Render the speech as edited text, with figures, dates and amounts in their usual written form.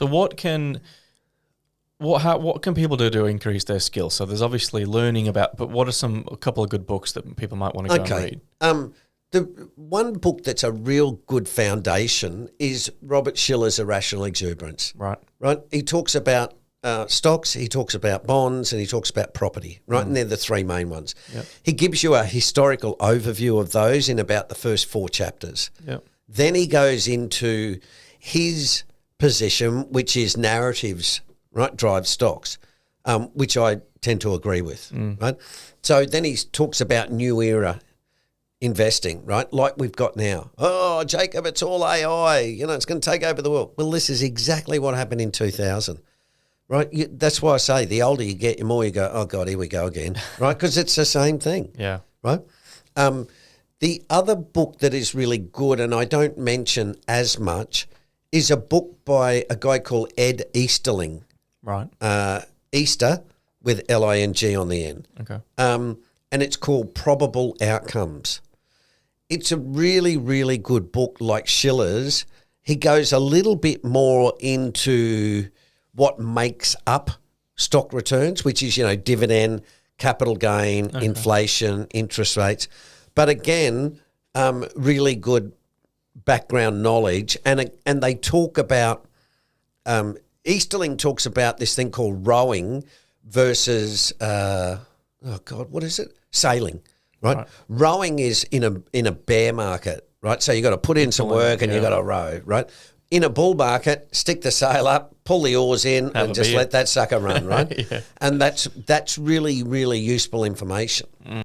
So what can people do to increase their skills? So there's obviously learning about, but what are a couple of good books that people might want to go and read? The one book that's a real good foundation is Robert Shiller's Irrational Exuberance. Right. He talks about stocks, he talks about bonds, and he talks about property, right? And they're the three main ones. Yep. He gives you a historical overview of those in about the first 4 chapters. Yep. Then he goes into his position, which is narratives, right, drive stocks, which I tend to agree with, right? So then he talks about new era investing, right, like we've got now. Oh, Jacob, it's all AI. It's going to take over the world. Well, this is exactly what happened in 2000, right? That's why I say the older you get, the more you go, oh, God, here we go again, right? Because it's the same thing, yeah, right? The other book that is really good, and I don't mention as much, is a book by a guy called Ed Easterling. Right. Easter with L-I-N-G on the end. Okay. And it's called Probable Outcomes. It's a really, really good book like Shiller's. He goes a little bit more into what makes up stock returns, which is, dividend, capital gain, inflation, interest rates. But again, really good background knowledge. And they talk about, Easterling talks about this thing called rowing versus, what is it? Sailing. Right? Rowing is in a bear market, right? So you got to put in some work and you got to row, right? In a bull market, stick the sail up, pull the oars in, and just let that sucker run, right? And that's really, really useful information.